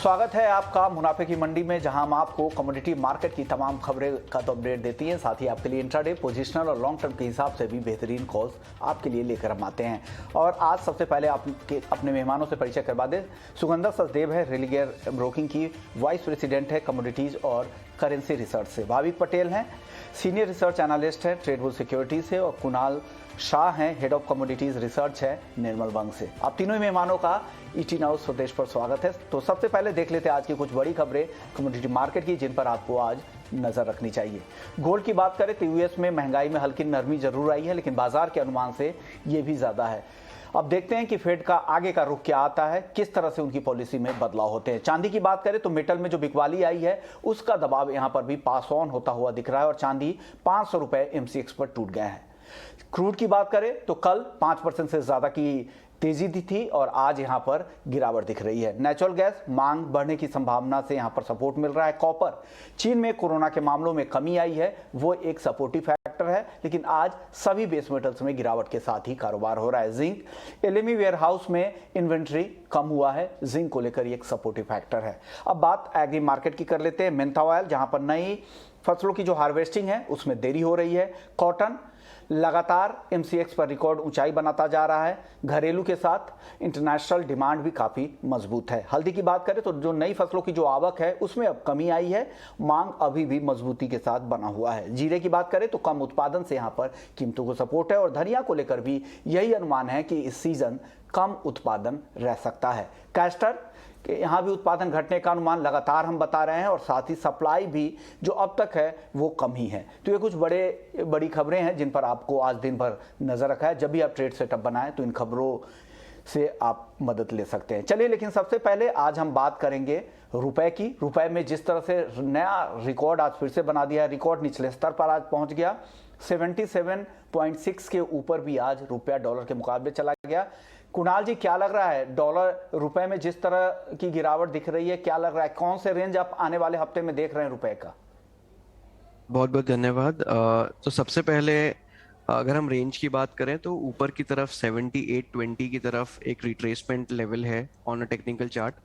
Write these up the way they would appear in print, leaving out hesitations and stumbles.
स्वागत है आपका मुनाफे की मंडी में, जहां हम आपको कमोडिटी मार्केट की तमाम खबरें का तो अपडेट देती हैं, साथ ही आपके लिए इंट्राडे, पोजिशनल और लॉन्ग टर्म के हिसाब से भी बेहतरीन कॉल्स आपके लिए लेकर हम आते हैं। और आज सबसे पहले आपके अपने मेहमानों से परिचय करवा दें। सुगंधा सचदेव है, रिलीगियर ब्रोकिंग की वाइस प्रेसिडेंट है कमोडिटीज और करेंसी रिसर्च से। भाविक पटेल हैं, सीनियर रिसर्च एनालिस्ट है ट्रेडबुल सिक्योरिटी से। और कुणाल शाह हैं, हेड ऑफ कमोडिटीज रिसर्च है निर्मल बंग से। आप तीनों ही मेहमानों का ईटी नाउ स्वदेश पर स्वागत है। तो सबसे पहले देख लेते हैं आज की कुछ बड़ी खबरें कमोडिटी मार्केट की, जिन पर आपको आज नजर रखनी चाहिए। गोल्ड की बात करें तो यूएस में महंगाई में हल्की नरमी जरूर आई है, लेकिन बाजार के अनुमान से ये भी ज्यादा है। अब देखते हैं कि फेड का आगे का रुख क्या आता है, किस तरह से उनकी पॉलिसी में बदलाव होते हैं। चांदी की बात करें तो मेटल में जो बिकवाली आई है उसका दबाव यहां पर भी पास ऑन होता हुआ दिख रहा है और चांदी 500 रुपए एमसीएक्स पर टूट गया है। क्रूड की बात करें तो कल 5% से ज्यादा की तेजी दी थी और आज यहां पर गिरावट दिख रही है। नेचुरल गैस मांग बढ़ने की संभावना से यहां पर सपोर्ट मिल रहा है। कॉपर, चीन में कोरोना के मामलों में कमी आई है, वो एक सपोर्टिव फैक्टर है, लेकिन आज सभी बेस मेटल्स में गिरावट के साथ ही कारोबार हो रहा है। जिंक, एलएमई वेयरहाउस में इन्वेंट्री कम हुआ है, जिंक को लेकर एक सपोर्टिव फैक्टर है। अब बात एग्री मार्केट की कर लेते हैं। मेंथा ऑयल, जहां पर नई फसलों की जो हार्वेस्टिंग है उसमें देरी हो रही है। कॉटन लगातार एमसीएक्स पर रिकॉर्ड ऊंचाई बनाता जा रहा है। घरेलू के साथ इंटरनेशनल डिमांड भी काफी मजबूत है। हल्दी की बात करें तो जो नई फसलों की जो आवक है उसमें अब कमी आई है, मांग अभी भी मजबूती के साथ बना हुआ है। जीरे की बात करें तो कम उत्पादन से यहां पर कीमतों को सपोर्ट है और धनिया को लेकर भी यही अनुमान है कि इस सीजन कम उत्पादन रह सकता है। कैस्टर कि यहाँ भी उत्पादन घटने का अनुमान लगातार हम बता रहे हैं और साथ ही सप्लाई भी जो अब तक है वो कम ही है। तो ये कुछ बड़ी खबरें हैं जिन पर आपको आज दिन भर नजर रखा है। जब भी आप ट्रेड सेटअप बनाएं तो इन खबरों से आप मदद ले सकते हैं। चलिए, लेकिन सबसे पहले आज हम बात करेंगे रुपए की। रुपए में जिस तरह से नया रिकॉर्ड आज फिर से बना दिया, रिकॉर्ड निचले स्तर पर आज पहुंच गया। 77.6 के ऊपर भी आज रुपया डॉलर के मुकाबले चला गया। कुणाल जी, क्या लग रहा है डॉलर रुपए में जिस तरह की गिरावट दिख रही है, क्या लग रहा है कौन से रेंज आप आने वाले हफ्ते में देख रहे हैं रुपए का? बहुत बहुत धन्यवाद। तो सबसे पहले अगर हम रेंज की बात करें तो ऊपर की तरफ 7820 की तरफ एक रिट्रेसमेंट लेवल है ऑन अ टेक्निकल चार्ट।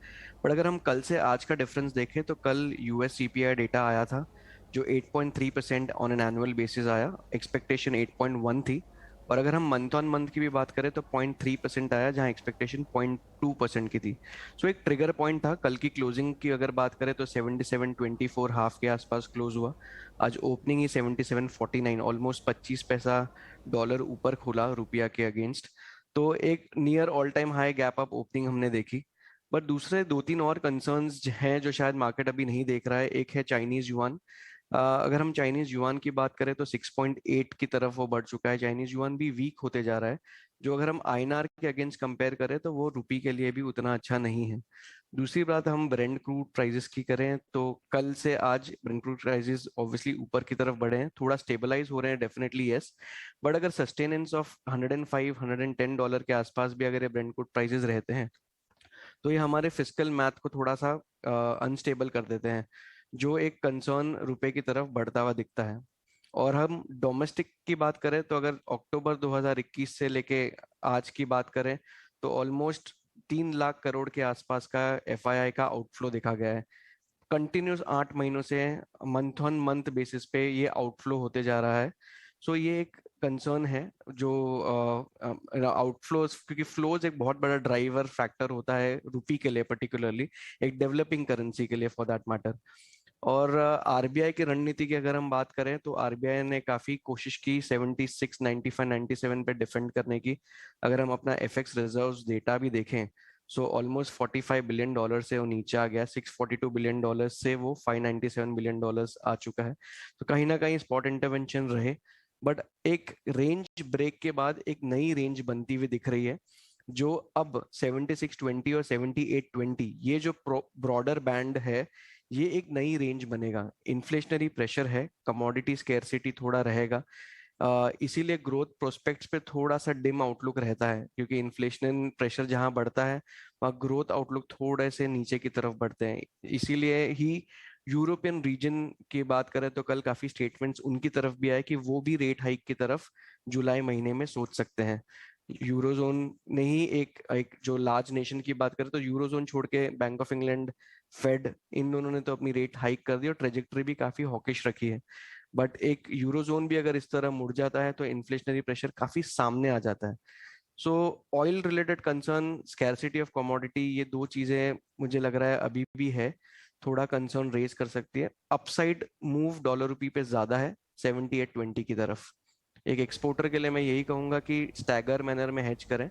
पर अगर हम कल से आज का डिफरेंस देखें तो कल यूएस सीपीआई डेटा आया था जो 8.3% ऑन एन एनुअल बेसिस आया, एक्सपेक्टेशन 8.1 थी। और अगर हम मंथ ऑन मंथ की भी बात करें तो 0.3% आया जहां एक्सपेक्टेशन 0.2% की थी। सो एक ट्रिगर पॉइंट था। कल की क्लोजिंग की अगर बात करें तो 77.24 हाफ के आसपास क्लोज हुआ। आज ओपनिंग ही 77.49, ऑलमोस्ट 25 पैसा डॉलर ऊपर खुला रुपया के अगेंस्ट। तो एक near all time high gap up opening हमने देखी। बट दूसरे दो तीन और कंसर्न्स हैं जो शायद मार्केट अभी नहीं देख रहा है। एक है चाइनीज युआन। अगर हम चाइनीज युआन की बात करें तो 6.8 की तरफ वो बढ़ चुका है। चाइनीज युआन भी वीक होते जा रहा है, जो अगर हम आईएनआर के अगेंस्ट कंपेयर करें तो वो रुपी के लिए भी उतना अच्छा नहीं है। दूसरी बात हम ब्रेंट क्रूड प्राइसेस की करें तो कल से आज ब्रेंट क्रूड प्राइसेस ऑब्वियसली ऊपर की तरफ बढ़े हैं, थोड़ा स्टेबलाइज हो रहे हैं, डेफिनेटली यस। बट अगर सस्टेनेंस ऑफ 105 $110 के आसपास भी अगर ये ब्रेंट क्रूड प्राइसेस रहते हैं तो ये हमारे फिस्कल मैथ को थोड़ा सा अनस्टेबल कर देते हैं, जो एक कंसर्न रुपए की तरफ बढ़ता हुआ दिखता है। और हम डोमेस्टिक की बात करें तो अगर अक्टूबर 2021 से लेके आज की बात करें तो ऑलमोस्ट 3 लाख करोड़ के आसपास का एफआईआई का आउटफ्लो देखा गया है। कंटिन्यूस 8 महीनों से मंथ ऑन मंथ बेसिस पे ये आउटफ्लो होते जा रहा है। सो ये एक कंसर्न है जो आउटफ्लोज, क्योंकि फ्लोज एक बहुत बड़ा ड्राइवर फैक्टर होता है रुपी के लिए, पर्टिकुलरली एक डेवलपिंग करेंसी के लिए फॉर दैट मैटर। और आरबीआई की रणनीति की अगर हम बात करें तो आरबीआई ने काफी कोशिश की 76, 95, 97 पे डिफेंड करने की। अगर हम अपना एफएक्स रिजर्व्स डेटा भी देखें सो ऑलमोस्ट $45 बिलियन से वो नीचे आ गया। $642 बिलियन से वो $597 बिलियन आ चुका है। तो कहीं ना कहीं स्पॉट इंटरवेंशन रहे, बट एक रेंज ब्रेक के बाद एक नई रेंज बनती हुई दिख रही है, जो अब 7620 और 7820, ये जो ब्रॉडर बैंड है, ये एक नई रेंज बनेगा। इन्फ्लेशनरी प्रेशर है, कमोडिटी स्केर्सिटी थोड़ा रहेगा, इसीलिए ग्रोथ प्रोस्पेक्ट्स पे थोड़ा सा डिम आउटलुक रहता है, क्योंकि इन्फ्लेशन प्रेशर जहां बढ़ता है वहाँ ग्रोथ आउटलुक थोड़े से नीचे की तरफ बढ़ते हैं। इसीलिए ही यूरोपियन रीजन की बात करें तो कल काफी स्टेटमेंट्स उनकी तरफ भी आए कि वो भी रेट हाइक की तरफ जुलाई महीने में सोच सकते हैं। यूरोजोन ने ही एक जो लार्ज नेशन की बात करें तो यूरोजोन छोड़ के बैंक ऑफ इंग्लैंड, फेड, इन दोनों ने तो अपनी रेट हाइक कर दी और ट्रेजेक्टरी भी काफी हॉकिश रखी है। बट एक यूरोजोन भी अगर इस तरह मुड़ जाता है तो इन्फ्लेशनरी प्रेशर काफी सामने आ जाता है। सो oil related concern, scarcity of commodity, ये दो चीजें मुझे लग रहा है अभी भी है, थोड़ा कंसर्न रेज कर सकती है। अपसाइड मूव डॉलर रुपी पे ज्यादा है 78-20 की तरफ। एक एक्सपोर्टर के लिए मैं यही कहूंगा कि स्टैगर मैनर में हेज करें,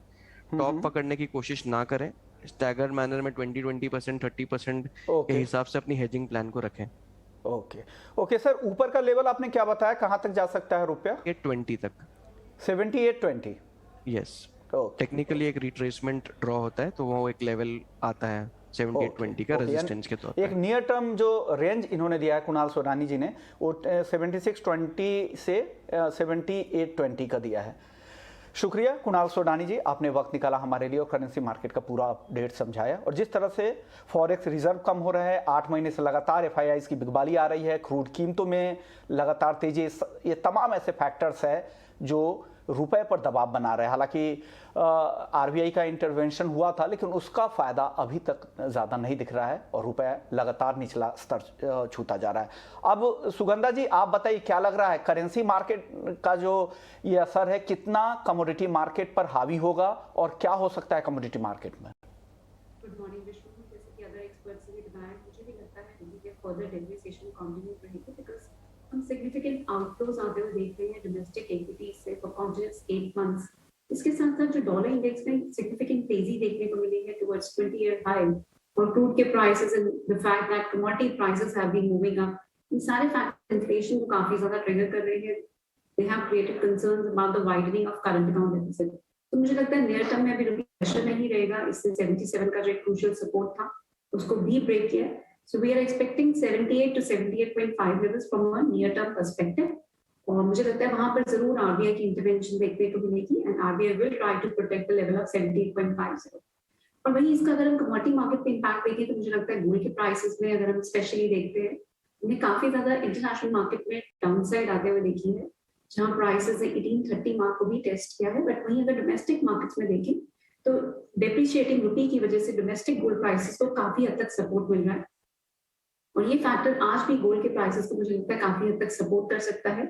टॉप पकड़ने की कोशिश ना करें, स्टैगर मैनर में 20% 30% के ओके हिसाब से अपनी हेजिंग प्लान को रखें। ओके ओके सर, ऊपर का लेवल आपने क्या बताया, कहाँ तक जा सकता है रुपया? ये 20 तक। 78-20। यस, ओके टेक्निकली एक रिट्रेसमेंट ड्रॉ होता है तो वो एक लेवल आता है 78-20 का रेजिस्टेंस के तौर एक पे। नियर टर्म जो रेंज इन्होंने दिया है कुणाल सोनानी जी ने, वो 76-20 से 78-20 का दिया है। शुक्रिया कुणाल सोडानी जी, आपने वक्त निकाला हमारे लिए और करेंसी मार्केट का पूरा अपडेट समझाया। और जिस तरह से फॉरेक्स रिजर्व कम हो रहा है, 8 महीने से लगातार एफआईआईज की बिकवाली आ रही है, क्रूड कीमतों में लगातार तेजी, ये तमाम ऐसे फैक्टर्स है जो रुपए पर दबाव बना रहे हैं। हालांकि आरबीआई का इंटरवेंशन हुआ था, लेकिन उसका फायदा अभी तक ज़्यादा नहीं दिख रहा है और रुपए लगातार निचला स्तर छूता जा रहा है। अब सुगंधा जी, आप बताइए क्या लग रहा है, करेंसी मार्केट का जो ये असर है कितना कमोडिटी मार्केट पर हावी होगा और क्या हो सकता है कमोडिटी मार्केट में? गुड मॉर्निंग विष्णु, जैसे कि अदर एक्सपर्ट्स ने भी बताया, मुझे भी लगता है कि फर्दर डेप्रिसिएशन कंटिन्यू रहेगी बिकॉज़ हम सिग्निफिकेंट आउटफ्लोज आते हुए देख रहे हैं डोमेस्टिक इक्विटीज से फॉर कॉन्टिन्यूअस 8 मंथ्स। इसके साथ साथ जो डॉलर इंडेक्स में सिग्निफिकेंट तेजी देखने को मिली है टुवर्ड्स 20 ईयर हाई, और क्रूड के prices and the fact that commodity prices have been moving up, ये सारे फैक्टर इन्फ्लेशन को काफी ज्यादा ट्रिगर कर रहे हैं। They have created concerns about the widening of current account deficit. तो मुझे लगता है नियर टर्म में अभी प्रेशर नहीं रहेगा। इससे 77 का जो एक क्रूशियल सपोर्ट था उसको भी ब्रेक किया। So we are expecting 78 to 78.5 levels from a near-term perspective. और मुझे लगता है वहां पर जरूर आरबीआई की इंटरवेंशन देखने को मिलेगी and RBI will try to protect the level of 78.50। और वहीं इसका अगर हम कमोडिटी मार्केट पे इंपैक्ट देखें तो मुझे लगता है गोल्ड के प्राइसेस में अगर हम स्पेशली देखते हैं, उन्हें काफी ज्यादा इंटरनेशनल मार्केट में डाउनसाइड आते हुए देखी है, जहां प्राइसेस ने 1830 मार्क को भी टेस्ट किया है। बट वहीं अगर डोमेस्टिक मार्केट्स में देखें तो डेप्रिशिएटिंग रुपी की वजह से डोमेस्टिक गोल्ड प्राइसेस को काफी हद तक सपोर्ट मिल रहा है, और ये फैक्टर आज भी गोल्ड के प्राइसेस को मुझे लगता है काफी हद तक सपोर्ट कर सकता है।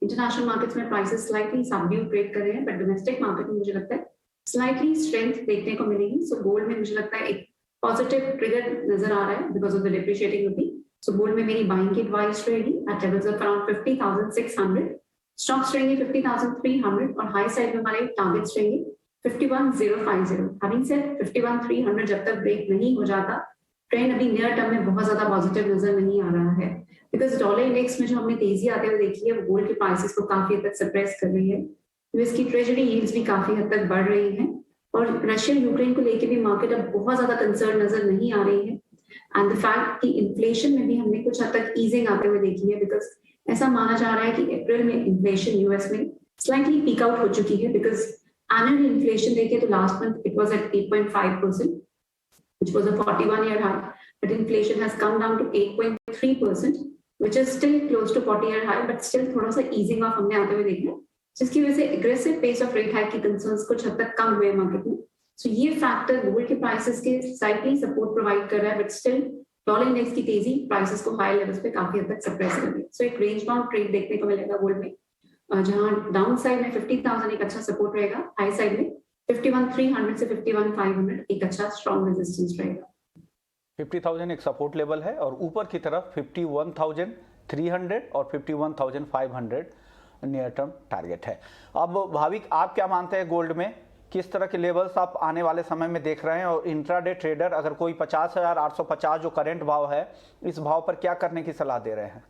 इंटरनेशनल मार्केट्स में प्राइसेस स्लाइटली सबड्यूड ट्रेड कर रहे हैं, बट डोमेस्टिक मार्केट में मुझे लगता है स्लाइटली स्ट्रेंथ देखने को मिलेगी। सो गोल्ड में मुझे लगता है एक पॉजिटिव ट्रिगर नजर आ रहा है because of the depreciating rupee. So gold में मेरी बाइंग की एडवाइस रहेगी at levels of around 50,600, stocks रहेंगे 50,300 और हाई साइड में हमारे टारगेट्स रहेंगे 51,050। हैविंग सेड 51,300 जब तक ब्रेक नहीं हो जाता, ट्रेंड अभी नियर टर्म में बहुत ज्यादा पॉजिटिव नजर नहीं आ रहा है बिकॉज डॉलर इंडेक्स में जो हमने तेजी आते हुए देखी है वो गोल्ड के प्राइसेस को काफी हद तक सप्रेस कर रही है। यूएस की ट्रेजरी यील्ड्स भी काफी हद तक बढ़ रही हैं, और रशिया यूक्रेन को लेके भी मार्केट अब बहुत ज्यादा कंसर्न नजर नहीं आ रही है। एंड द फैक्ट कि इन्फ्लेशन में भी हमने कुछ हद तक ईजिंग आते हुए देखी है बिकॉज ऐसा माना जा रहा है कि अप्रैल में इन्फ्लेशन यूएस में स्लाइटली पीक आउट हो चुकी है बिकॉज एनुअल इन्फ्लेशन देखें तो last month it was at 8.5%, which was a 41-year high, but inflation has come down to 8.3%, which is still close to 40-year high, but still थोड़ा सा easing off हमने आते हुए देखा, जिसकी वजह से aggressive pace of rate hike की concerns कुछ हद तक कम हुए मार्केट में। So ये फैक्टर गोल्ड के प्राइसेस के slightly सपोर्ट प्रोवाइड कर रहा है, but still डॉलर इंडेक्स की तेजी प्राइसेस को हाई लेवल्स पे काफी हद तक सप्रेस कर रही है। So एक रेंज बाउंड ट्रेड देखने को मिलेगा गोल्ड में, जहां डाउन साइड में 50,000 एक अच्छा सपोर्ट रहेगा, हाई साइड में 51,300 से 51,500 एक अच्छा स्ट्रॉन्ग रेजिस्टेंस रहेगा। 50,000 एक सपोर्ट लेवल है और ऊपर की तरफ 51,300 और 51,500 नियर टर्म टारगेट है। अब भाविक, आप क्या मानते हैं गोल्ड में किस तरह के लेवल्स आप आने वाले समय में देख रहे हैं, और इंट्राडे ट्रेडर अगर कोई 50,850 जो करंट भाव है, इस भाव पर क्या करने की सलाह दे रहे हैं?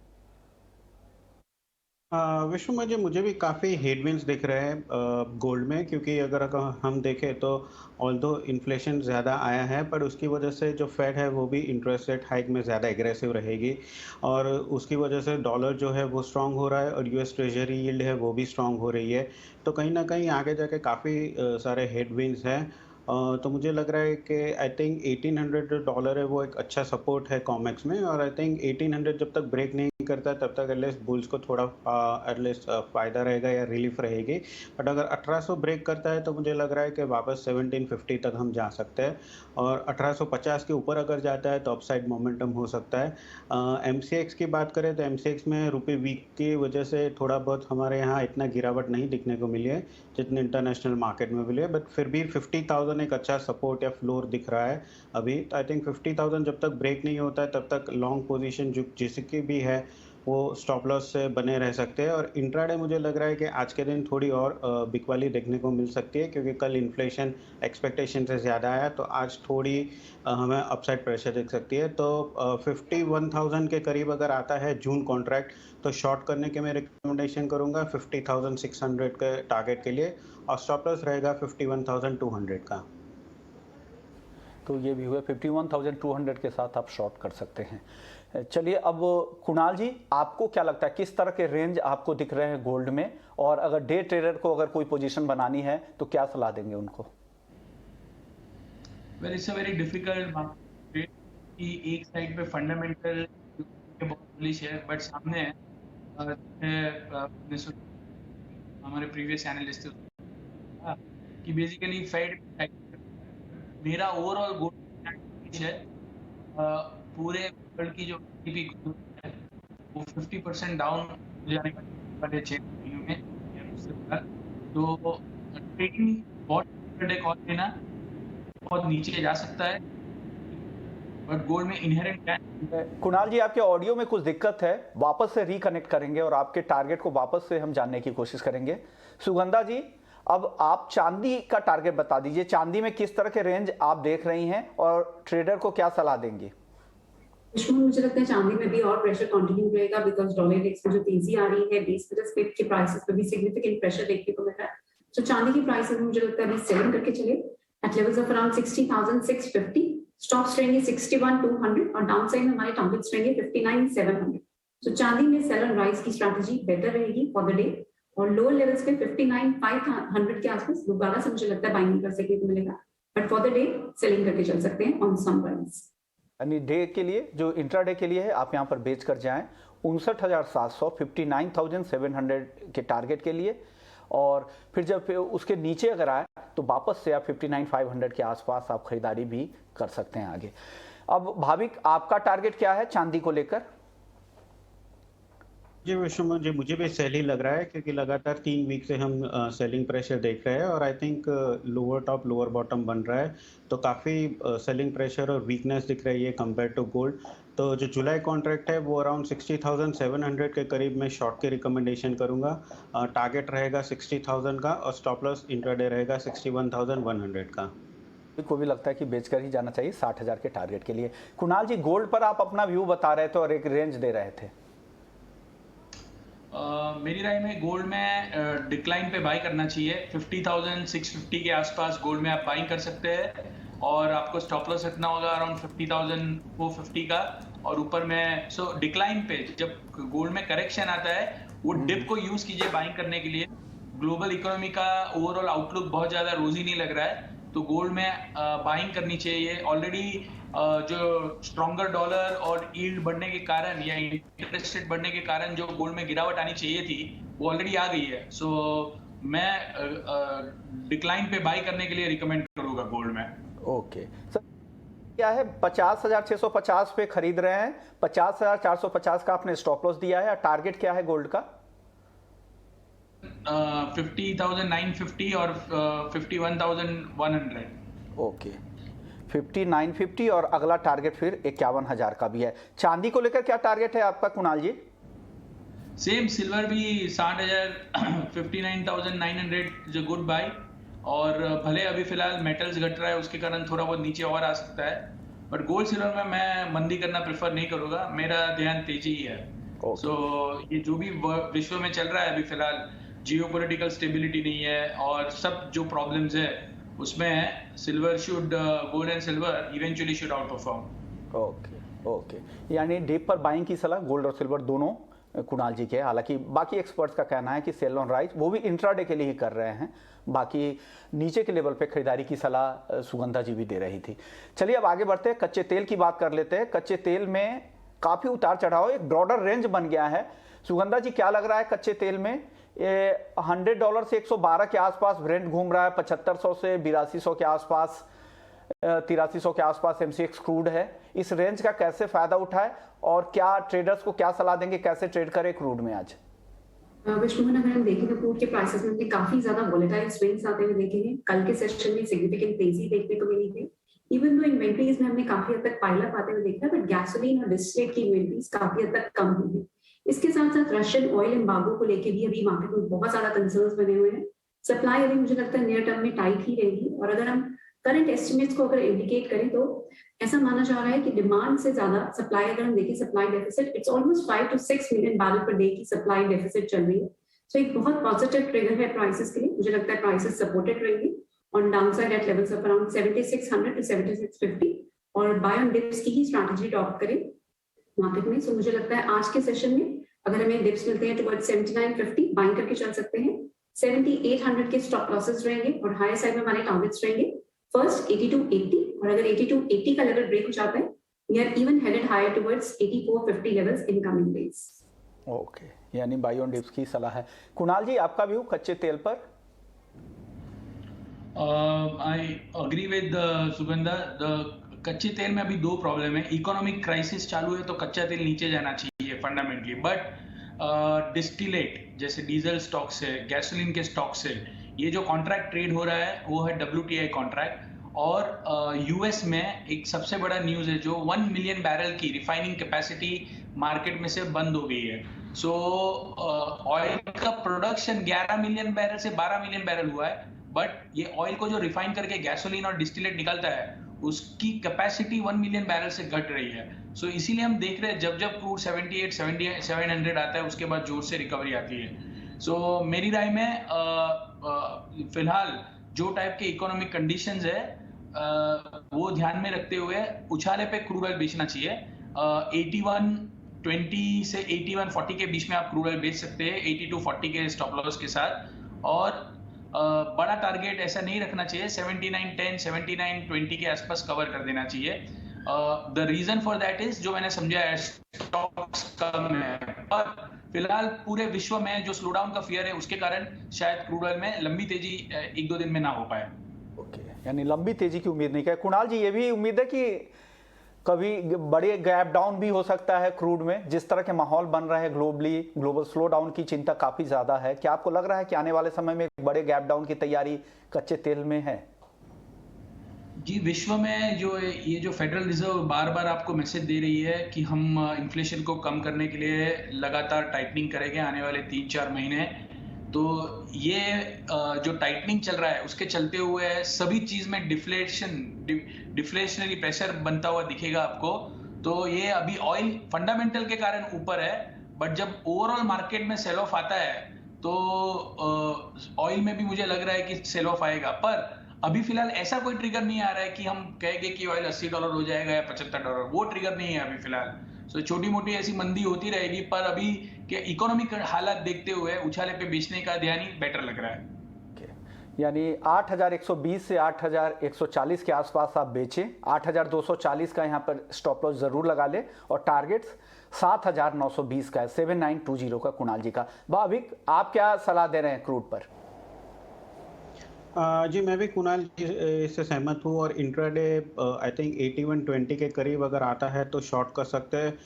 विश्व में मुझे भी काफ़ी हेडविंड्स दिख रहे हैं गोल्ड में, क्योंकि अगर हम देखें तो ऑल्दो इन्फ्लेशन ज़्यादा आया है, पर उसकी वजह से जो फेड है वो भी इंटरेस्ट रेट हाइक में ज़्यादा एग्रेसिव रहेगी, और उसकी वजह से डॉलर जो है वो स्ट्रांग हो रहा है और यूएस ट्रेजरी यील्ड है वो भी स्ट्रांग हो रही है। तो कहीं ना कहीं आगे जाके काफ़ी सारे हेडविंड्स हैं, तो मुझे लग रहा है कि आई थिंक $1800 है, वो एक अच्छा सपोर्ट है कॉमेक्स में, और आई थिंक 1800 जब तक ब्रेक नहीं करता तब तक एटलीस्ट बुल्स को थोड़ा एटलीस्ट फ़ायदा रहेगा या रिलीफ रहेगी। बट अगर 1800 ब्रेक करता है तो मुझे लग रहा है कि वापस 1750 तक हम जा सकते हैं, और 1850 के ऊपर अगर जाता है तो अपसाइड मोमेंटम हो सकता है। एमसीएक्स की बात करें तो एमसीएक्स में रुपये वीक की वजह से थोड़ा बहुत हमारे यहाँ इतना गिरावट नहीं दिखने को मिली है जितने इंटरनेशनल मार्केट में मिली है, बट फिर भी 50,000 एक अच्छा सपोर्ट या फ्लोर दिख रहा है अभी। तो आई थिंक 50,000 जब तक ब्रेक नहीं होता है तब तक लॉन्ग पोजीशन जो जिसकी भी है वो स्टॉप लॉस से बने रह सकते हैं। और इंट्राडे मुझे लग रहा है कि आज के दिन थोड़ी और बिकवाली देखने को मिल सकती है, क्योंकि कल इन्फ्लेशन एक्सपेक्टेशन से ज़्यादा आया, तो आज थोड़ी हमें अपसाइड प्रेशर दिख सकती है। तो 51,000 के करीब अगर आता है जून कॉन्ट्रैक्ट तो शॉर्ट करने के मैं रिकमेंडेशन करूंगा 50,600 के टारगेट के लिए, और स्टॉप लॉस रहेगा 51,200 का। तो ये भी हुए 51,200 के साथ आप शॉर्ट कर सकते हैं। चलिए अब कुणाल जी, आपको क्या लगता है किस तरह के रेंज आपको दिख रहे हैं गोल्ड में, और अगर डे ट्रेडर को अगर कोई पोजीशन बनानी है तो क्या सलाह देंगे उनको? Well, it's a very difficult market कि एक साइड पे फंडामेंटल बहुत बुलिश है, बट सामने हमारे प्रीवियस एनालिस्ट कि बेसिकली फेड मेरा ओवरऑल गोल्ड है पूरे वर्ल्ड की जो GDP है वो 50% डाउन हो जाने वाले 6 महीनों में। तो ट्रेडिंग बहुत डे कॉल लेना बहुत नीचे जा सकता है, बट गोल्ड में इनहेरेंट है। कुणाल जी, आपके ऑडियो में कुछ दिक्कत है, वापस से रिकनेक्ट करेंगे और आपके टारगेट को वापस से हम जानने की कोशिश करेंगे। सुगंधा जी, अब आप चांदी का टारगेट बता दीजिए, चांदी में किस तरह के रेंज आप देख रही हैं और ट्रेडर को क्या सलाह देंगी? मुझे लगता है चांदी में भी और प्रेशर कंटिन्यू रहेगा, बिकॉज डॉलर इंडेक्स में जो तेजी आ रही है 20 पिप के प्राइसेस पे भी सिग्निफिकेंट प्रेशर देखने को मिल रहा है। तो चांदी की प्राइसेस मुझे लगता है अभी सेलिंग करके चले at levels of around 60,650, stops रहेंगे 61,200 और डाउन साइड में हमारे टारगेट्स रहेंगे 59,700। तो चांदी में सेल एंड राइज की स्ट्रैटेजी बेटर रहेगी फॉर द डे, और लोअर लेवल्स पे 59,500 के आसपास दोबारा से मुझे लगता है बाइंग कर सकने को मिलेगा, but for the day selling करके चल सकते हैं ऑन सम प्राइस। यानी डे के लिए, जो इंट्राडे के लिए है, आप यहाँ पर बेच कर जाएं 59,700 59,700 के टारगेट के लिए, और फिर जब उसके नीचे अगर आए तो वापस से आप 59,500 के आसपास आप खरीदारी भी कर सकते हैं आगे। अब भाविक, आपका टारगेट क्या है चांदी को लेकर? जी विश्व, मुझे भी सेल ही लग रहा है, क्योंकि लगातार 3 वीक से हम सेलिंग प्रेशर देख रहे हैं, और I think lower top lower bottom बन रहा है, तो काफ़ी सेलिंग प्रेशर और वीकनेस दिख रही है कंपेयर टू गोल्ड। तो जो जुलाई कॉन्ट्रैक्ट है वो अराउंड 60,700 के करीब में शॉर्ट की रिकमेंडेशन करूंगा। टारगेट रहेगा 60,000 का, और स्टॉप लॉस इंट्राडे रहेगा 61,100 का। को भी लगता है कि बेचकर ही जाना चाहिए 60,000 के टारगेट के लिए। कुणाल जी, गोल्ड पर आप अपना व्यू बता रहे थे और एक रेंज दे रहे थे। मेरी राय में गोल्ड में डिक्लाइन पे बाई करना चाहिए। 50,650 के आसपास गोल्ड में आप बाइंग कर सकते हैं, और आपको स्टॉप लॉस रखना होगा अराउंड 50,450 का, और ऊपर में डिक्लाइन पे जब गोल्ड में करेक्शन आता है वो डिप को यूज कीजिए बाइंग करने के लिए। ग्लोबल इकोनॉमी का ओवरऑल आउटलुक बहुत ज्यादा रोजी नहीं लग रहा है, तो गोल्ड में बाइंग करनी चाहिए। ऑलरेडी जो स्ट्रॉन्गर डॉलर और यील्ड बढ़ने के कारण या इंटरेस्ट रेट बढ़ने के कारण जो गोल्ड में गिरावट आनी चाहिए थी वो ऑलरेडी आ गई है। सो मैं डिक्लाइन पे बाई करने के लिए रिकमेंड करूंगा गोल्ड में। ओके सर, क्या है 50,650 पे खरीद रहे हैं, 50,450 का आपने स्टॉप लॉस दिया है, टारगेट क्या है गोल्ड का? 50,950 और 51,100। ओके, 5950 और अगला टारगेट फिर 51,000 का भी है। चांदी को लेकर क्या टारगेट है आपका कुणाल जी? सेम, सिल्वर भी 60,000 59,900 इज अ गुड बाय, और भले अभी फिलहाल मेटल्स घट रहा है उसके कारण थोड़ा बहुत नीचे और आ सकता है, बट गोल्ड सिल्वर में मैं मंदी करना प्रेफर नहीं करूंगा, मेरा ध्यान तेजी ही है। सो ये जो भी विश्व में चल रहा है अभी फिलहाल, जियोपॉलिटिकल स्टेबिलिटी नहीं है और सब जो प्रॉब्लम्स है उसमें silver should gold and silver eventually should out perform. Okay, यानी डिप पर बाइंग की सलाह गोल्ड और सिल्वर दोनों कुणाल जी के। हालांकि बाकी एक्सपर्ट्स का कहना है कि सेल ऑन राइज वो भी इंट्राडे के लिए ही कर रहे हैं, बाकी नीचे के लेवल पे खरीदारी की सलाह सुगंधा जी भी दे रही थी। चलिए अब आगे बढ़ते हैं, कच्चे तेल की बात कर लेते हैं। कच्चे तेल में काफ़ी उतार चढ़ाव, एक ब्रॉडर रेंज बन गया है। सुगंधा जी क्या लग रहा है कच्चे तेल में? $100 से 112 के आसपास ब्रेंट घूम रहा है, 7500 से 8200 के आसपास, 8300 के आसपास एमसीएक्स क्रूड है। इस रेंज का कैसे फायदा उठाए और क्या ट्रेडर्स को क्या सलाह देंगे, कैसे ट्रेड करें क्रूड में आज? विष्णुमन, अगर हम देखें तो क्रूड के प्राइसेस में हमने काफी ज्यादा वोलेटाइल स्विंग्स आते हुए देखे हैं। कल के सेशन में सिग्निफिकेंट तेजी देखने को मिली थी। इवन दो इन्वेंटरीज में हमने काफी हद तक पाइल अप आते हुए देखा, बट गैसोलीन और डिस्टिलेट की इन्वेंटरीज काफी हद तक कम हुई है। इसके साथ साथ रशियन ऑयल एम्बार्गो को लेकर भी अभी मार्केट में बहुत ज्यादा कंसर्न्स बने हुए हैं। सप्लाई अभी मुझे लगता है नियर टर्म में टाइट ही रहेगी, और अगर हम करंट एस्टिमेट्स को अगर इंडिकेट करें तो ऐसा माना जा रहा है कि डिमांड से ज्यादा सप्लाई, अगर हम देखें supply deficit, it's almost 5 to 6 million barrel per day की सप्लाई डेफिसिट चल रही है। सो एक बहुत पॉजिटिव ट्रिगर है प्राइसेस के लिए। मुझे लगता है प्राइसेस सपोर्टेड रहेंगे on downside at levels of around 7600 to 7650, और बाय ऑन डिप्स की ही स्ट्रैटेजी अडॉप्ट करें मार्केट में। सो मुझे लगता है आज के सेशन में अगर हमें डिप्स मिलते हैं टुवर्ड्स 7950 बाइंग करके चल सकते हैं। 7800 के स्टॉप लॉसेस रहेंगे और हायर साइड में हमारे टारगेट्स रहेंगे फर्स्ट 8280, और अगर 8280 का लेवल ब्रेक हो जाता है we are even headed higher towards 8450 levels in coming days. Okay, यानी बाई ऑन डिप्स की सलाह है। कुणाल जी आपका व्यू कच्चे तेल पर? I agree with Sugandha. कच्चे तेल में अभी दो प्रॉब्लम है। इकोनॉमिक क्राइसिस चालू है तो कच्चा तेल नीचे जाना चाहिए फंडामेंटली, बट डिस्टिलेट जैसे डीजल स्टॉक से, गैसोलीन के स्टॉक से ये जो कॉन्ट्रैक्ट ट्रेड हो रहा है वो है WTI कॉन्ट्रैक्ट। और यूएस में एक सबसे बड़ा न्यूज़ है जो 1 मिलियन बैरल की रिफाइनिंग कैपेसिटी मार्केट में से बंद हो गई है। सो ऑयल का प्रोडक्शन 11 मिलियन बैरल से 12 मिलियन बैरल हुआ है, बट ये ऑयल को जो रिफाइन करके गैसोलीन और डिस्टिलेट निकलता है उसकी कैपेसिटी 1 मिलियन बैरल से घट रही है। सो इसीलिए हम देख रहे हैं जब जब क्रूड 700 आता है उसके बाद जोर से रिकवरी आती है। सो मेरी राय में फिलहाल जो टाइप के इकोनॉमिक कंडीशंस है वो ध्यान में रखते हुए उछाले पे क्रूड ऑयल बेचना चाहिए। 81.20 से 81.40 के बीच में आप क्रूड ऑयल बेच सकते हैं 82.40 के स्टॉप लॉस के साथ, और बड़ा टारगेट ऐसा नहीं रखना चाहिए। 79.10 79.20 के आसपास कवर कर देना चाहिए। The reason for that is जो मैंने समझा है स्टॉक्स कम है, और फिलहाल पूरे विश्व में जो स्लो डाउन का फियर है उसके कारण शायद क्रूड ऑयल में लंबी तेजी 1-2 दिन में ना हो पाए। ओके, यानी लंबी तेजी की उम्मीद नहीं है। कुणाल जी ये भी उम्मीद है कि कभी बड़े गैप डाउन भी हो सकता है क्रूड में, जिस तरह के माहौल बन रहे हैं ग्लोबल स्लो डाउन की चिंता काफी ज्यादा है। क्या आपको लग रहा है कि आने वाले समय में बड़े गैप डाउन की तैयारी कच्चे तेल में है? जी, विश्व में ये जो फेडरल रिजर्व बार बार आपको मैसेज दे रही है कि हम इन्फ्लेशन को कम करने के लिए लगातार टाइटनिंग करेंगे आने वाले 3-4 महीने, तो ये जो टाइटनिंग चल रहा है उसके चलते हुए सभी चीज में डिफ्लेशनरी प्रेशर बनता हुआ दिखेगा आपको। तो ये अभी ऑयल फंडामेंटल के कारण ऊपर है, बट जब ओवरऑल मार्केट में सेल ऑफ आता है तो ऑयल में भी मुझे लग रहा है कि सेल ऑफ आएगा। पर अभी फिलहाल ऐसा कोई ट्रिगर नहीं आ रहा है कि हम कहेंगे कि ऑयल $80 हो जाएगा या $75, वो ट्रिगर नहीं है अभी फिलहाल। सो छोटी मोटी ऐसी मंदी होती रहेगी, पर अभी के इकोनॉमिक हालात देखते हुए उछाले पे बेचने का ध्यान ही बेटर लग रहा है। यानी 8120 से 8140 के आसपास आप बेचें, 8240 का यहाँ पर स्टॉप लॉस जरूर लगा ले, और टारगेट्स 7920 का है, 7920 का कुणाल जी का। भाविक आप क्या सलाह दे रहे हैं क्रूड पर? जी मैं भी कुणाल इससे सहमत हूँ, और इंट्राडे आई थिंक 8120 के करीब अगर आता है तो शॉर्ट कर सकते हैं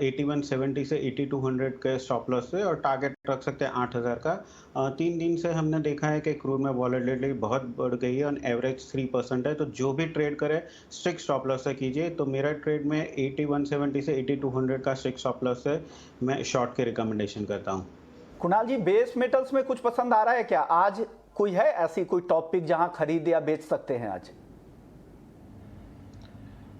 8170 से 8200 के स्टॉप लॉस से, और टारगेट रख सकते हैं 8000 का। 3 दिन से हमने देखा है कि क्रूड में वॉलेटिलिटी बहुत बढ़ गई है, ऑन एवरेज 3% है, तो जो भी ट्रेड करे स्ट्रिक्ट स्टॉप लॉस से कीजिए। तो मेरा ट्रेड में 8170 से 8200 का स्ट्रिक्ट स्टॉप लॉस से मैं शॉर्ट के रिकमेंडेशन करता हूँ। कुणाल जी बेस मेटल्स में कुछ पसंद आ रहा है क्या? आज कोई है ऐसी कोई टॉपिक जहां खरीद या बेच सकते हैं आज?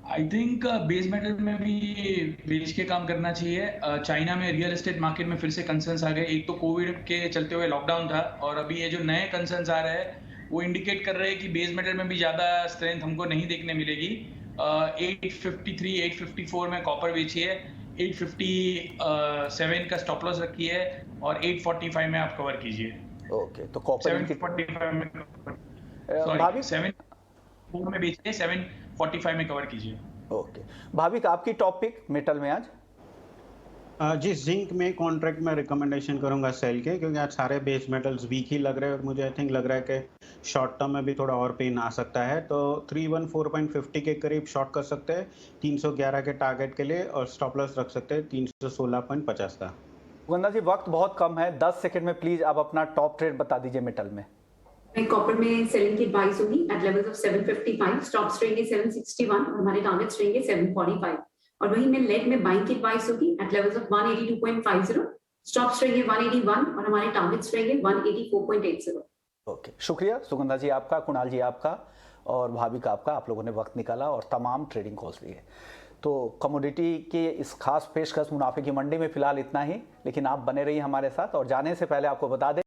आई थिंक बेस मेटल में भी बेच के काम करना चाहिए। चाइना में रियल एस्टेट मार्केट में फिर से कंसर्न्स आ गए। एक तो कोविड के चलते हुए लॉकडाउन था, और अभी ये जो नए कंसर्न्स आ रहे हैं वो इंडिकेट कर रहे हैं कि बेस मेटल में भी ज्यादा स्ट्रेंथ हमको नहीं देखने मिलेगी। 853 854 में कॉपर बेचिए, 857 का स्टॉप लॉस रखिए और 845 में आप कवर कीजिए। ओके, तो कॉपर की 745 में भाभी 7 में बेचिए, 745 में कवर कीजिए। ओके भाविक, आपकी टॉपिक मेटल में आज? जी, जिंक में कॉन्ट्रैक्ट में रिकमेंडेशन करूंगा सेल के, क्योंकि आज सारे बेस मेटल्स वीक ही लग रहे हैं और मुझे आई थिंक लग रहा है कि शॉर्ट टर्म में भी थोड़ा और पेन आ सकता है। तो 314.50 के करीब शॉर्ट कर सकते हैं 311 के टारगेट के लिए, और स्टॉप लॉस रख सकते हैं 316.50 का। सुगंधा जी, वक्त बहुत कम है, 10 सेकंड में प्लीज आप अपना टॉप ट्रेड बता दीजिए मेटल में। मैं कॉपर में सेलिंग की एडवाइस होगी एट लेवल्स ऑफ 755, स्टॉप्स रहेंगे 761 और हमारे टारगेट्स रहेंगे 745। और वहीं में लेड में बाइंग की एडवाइस होगी एट लेवल्स ऑफ 182.50, स्टॉप्स रहेंगे 181 और हमारे टारगेट्स रहेंगे 184.80। ओके, शुक्रिया सुगंधा जी आपका, कुणाल जी आपका और भाविक आपका, आप लोगों ने वक्त निकाला और तमाम ट्रेडिंग कॉल्स लिए। तो कमोडिटी के इस खास पेशकश मुनाफे की मंडी में फिलहाल इतना ही, लेकिन आप बने रहिए हमारे साथ। और जाने से पहले आपको बता दें